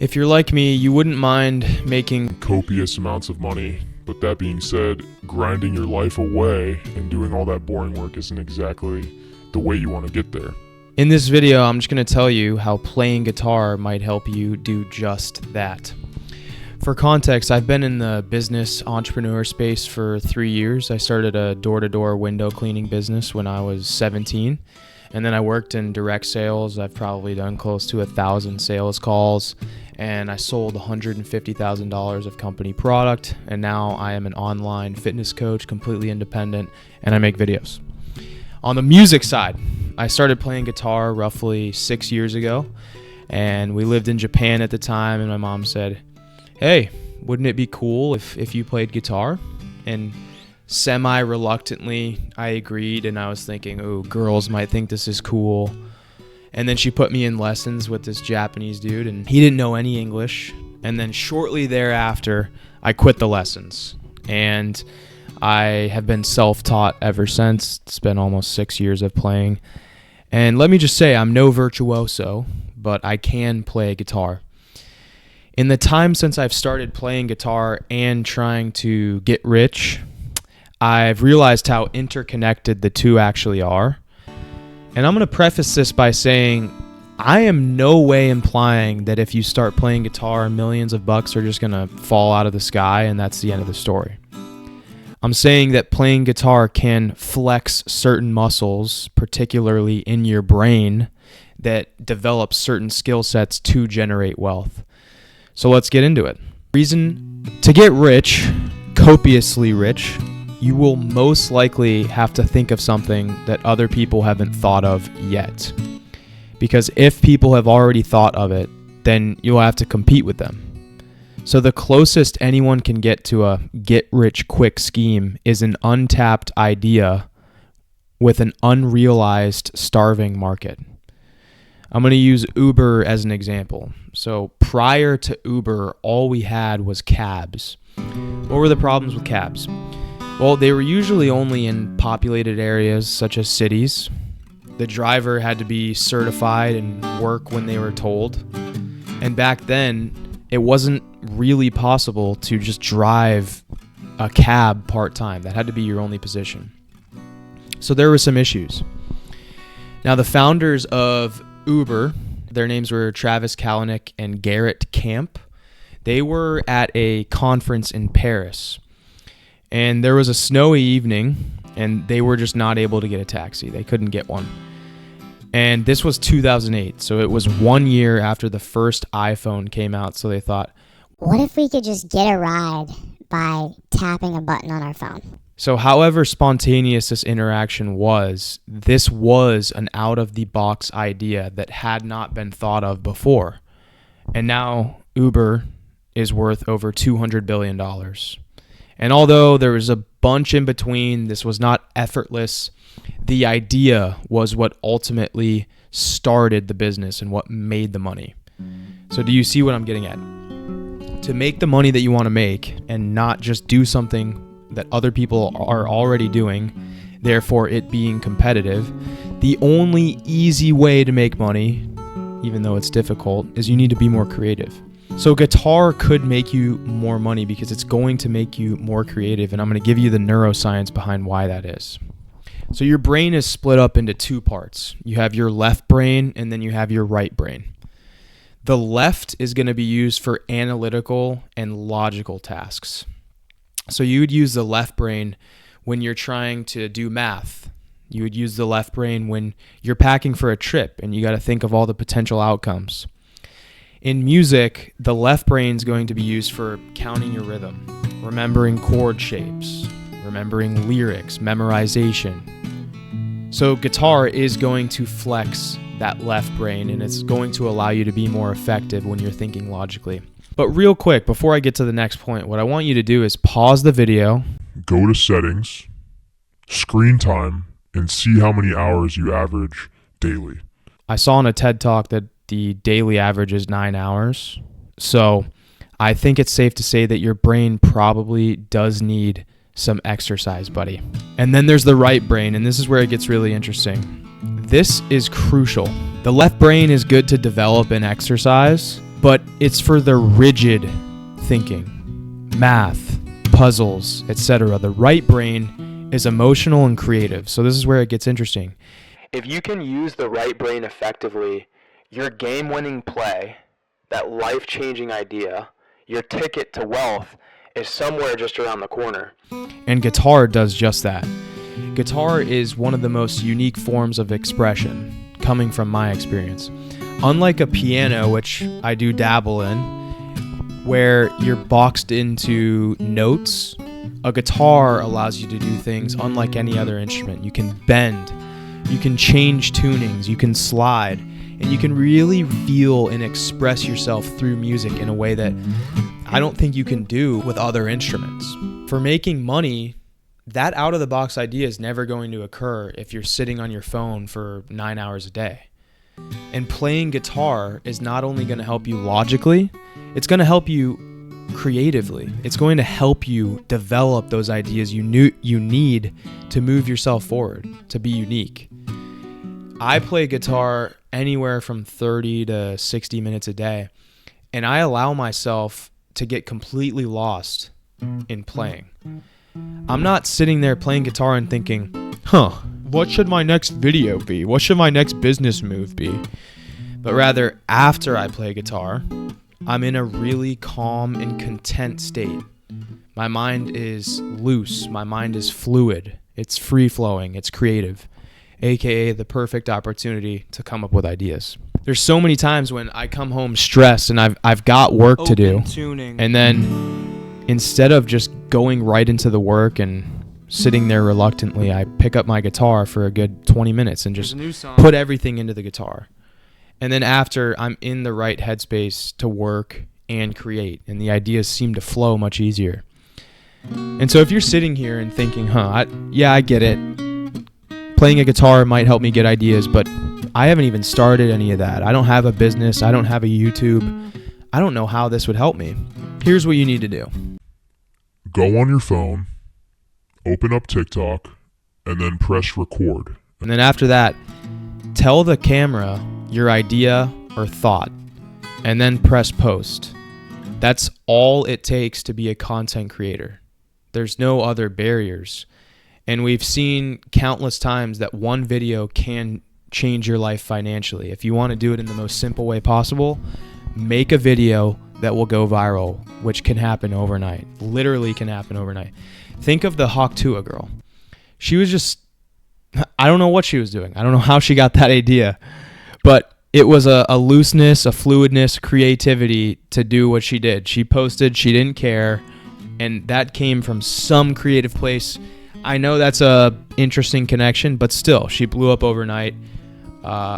If you're like me, you wouldn't mind making copious amounts of money. But that being said, grinding your life away and doing all that boring work isn't exactly the way you want to get there. In this video, I'm just going to tell you how playing guitar might help you do just that. For context, I've been in the business entrepreneur space for 3 years. I started a door-to-door window cleaning business when I was 17. And then I worked in direct sales. I've probably done close to 1,000 sales calls. And I sold $150,000 of company product. And now I am an online fitness coach, completely independent, and I make videos. On the music side, I started playing guitar roughly 6 years ago. And we lived in Japan at the time, and my mom said, "Hey, wouldn't it be cool if you played guitar?" And semi-reluctantly, I agreed, and I was thinking, oh, girls might think this is cool. And then she put me in lessons with this Japanese dude, and he didn't know any English. And then shortly thereafter, I quit the lessons. And I have been self-taught ever since. It's been almost 6 years of playing. And let me just say, I'm no virtuoso, but I can play guitar. In the time since I've started playing guitar and trying to get rich, I've realized how interconnected the two actually are. And I'm going to preface this by saying I am no way implying that if you start playing guitar, millions of bucks are just going to fall out of the sky and that's the end of the story. I'm saying that playing guitar can flex certain muscles, particularly in your brain, that develop certain skill sets to generate wealth. So let's get into it. Reason to get rich, copiously rich, you will most likely have to think of something that other people haven't thought of yet. Because if people have already thought of it, then you'll have to compete with them. So the closest anyone can get to a get-rich-quick scheme is an untapped idea with an unrealized starving market. I'm going to use Uber as an example. So prior to Uber, all we had was cabs. What were the problems with cabs? Well, they were usually only in populated areas such as cities. The driver had to be certified and work when they were told. And back then, it wasn't really possible to just drive a cab part-time. That had to be your only position. So there were some issues. Now, the founders of Uber, their names were Travis Kalanick and Garrett Camp. They were at a conference in Paris. And there was a snowy evening, and they were just not able to get a taxi. They couldn't get one. And this was 2008, so it was 1 year after the first iPhone came out, so they thought, what if we could just get a ride by tapping a button on our phone? So however spontaneous this interaction was, this was an out-of-the-box idea that had not been thought of before. And now Uber is worth over $200 billion. And although there was a bunch in between, this was not effortless. The idea was what ultimately started the business and what made the money. So do you see what I'm getting at? To make the money that you want to make and not just do something that other people are already doing, therefore it being competitive, the only easy way to make money, even though it's difficult, is you need to be more creative. So guitar could make you more money because it's going to make you more creative, and I'm going to give you the neuroscience behind why that is. So your brain is split up into two parts. You have your left brain, and then you have your right brain. The left is going to be used for analytical and logical tasks. So you would use the left brain when you're trying to do math. You would use the left brain when you're packing for a trip, and you got to think of all the potential outcomes. In music, the left brain is going to be used for counting your rhythm, remembering chord shapes, remembering lyrics, memorization. So guitar is going to flex that left brain, and it's going to allow you to be more effective when you're thinking logically. But real quick, before I get to the next point, what I want you to do is pause the video, go to settings, screen time, and see how many hours you average daily. I saw in a TED Talk that the daily average is 9 hours. So I think it's safe to say that your brain probably does need some exercise, buddy. And then there's the right brain, and this is where it gets really interesting. This is crucial. The left brain is good to develop and exercise, but it's for the rigid thinking, math, puzzles, etc. The right brain is emotional and creative. So this is where it gets interesting. If you can use the right brain effectively, your game-winning play, that life-changing idea, your ticket to wealth is somewhere just around the corner. And guitar does just that. Guitar is one of the most unique forms of expression, coming from my experience. Unlike a piano, which I do dabble in, where you're boxed into notes, a guitar allows you to do things unlike any other instrument. You can bend, you can change tunings, you can slide, and you can really feel and express yourself through music in a way that I don't think you can do with other instruments. For making money, that out-of-the-box idea is never going to occur if you're sitting on your phone for 9 hours a day. And playing guitar is not only going to help you logically, it's going to help you creatively. It's going to help you develop those ideas you need to move yourself forward, to be unique. I play guitar anywhere from 30 to 60 minutes a day, and I allow myself to get completely lost in playing. I'm not sitting there playing guitar and thinking, what should my next video be? What should my next business move be? But rather, after I play guitar, I'm in a really calm and content state. My mind is loose. My mind is fluid. It's free-flowing. It's creative, aka the perfect opportunity to come up with ideas. There's so many times when I come home stressed and I've got work to do, and then instead of just going right into the work and sitting there reluctantly, I pick up my guitar for a good 20 minutes and just put everything into the guitar. And then after, I'm in the right headspace to work and create, and the ideas seem to flow much easier. And so if you're sitting here and thinking, I get it. Playing a guitar might help me get ideas, but I haven't even started any of that. I don't have a business. I don't have a YouTube. I don't know how this would help me. Here's what you need to do. Go on your phone, open up TikTok, and then press record. And then after that, tell the camera your idea or thought, and then press post. That's all it takes to be a content creator. There's no other barriers. And we've seen countless times that one video can change your life financially. If you want to do it in the most simple way possible, make a video that will go viral, which can happen overnight. Literally can happen overnight. Think of the Hawk Tuah girl. She was just, I don't know what she was doing. I don't know how she got that idea, but it was a looseness, a fluidness, creativity to do what she did. She posted, she didn't care, and that came from some creative place. I know that's a interesting connection, but still, she blew up overnight.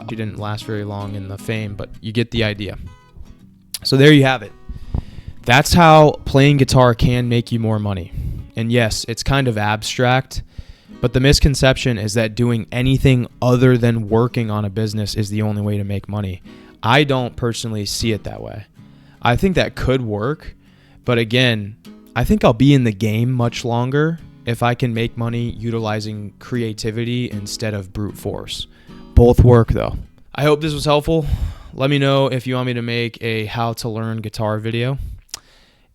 She didn't last very long in the fame, but you get the idea. So there you have it. That's how playing guitar can make you more money. And yes, it's kind of abstract, but the misconception is that doing anything other than working on a business is the only way to make money. I don't personally see it that way. I think that could work, but again, I think I'll be in the game much longer if I can make money utilizing creativity instead of brute force. Both work though. I hope this was helpful. Let me know if you want me to make a how to learn guitar video.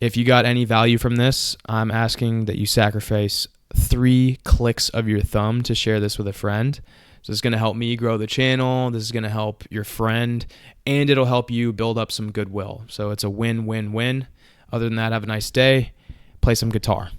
If you got any value from this, I'm asking that you sacrifice 3 clicks of your thumb to share this with a friend. So this is going to help me grow the channel. This is going to help your friend, and it'll help you build up some goodwill. So it's a win-win-win. Other than that, have a nice day. Play some guitar.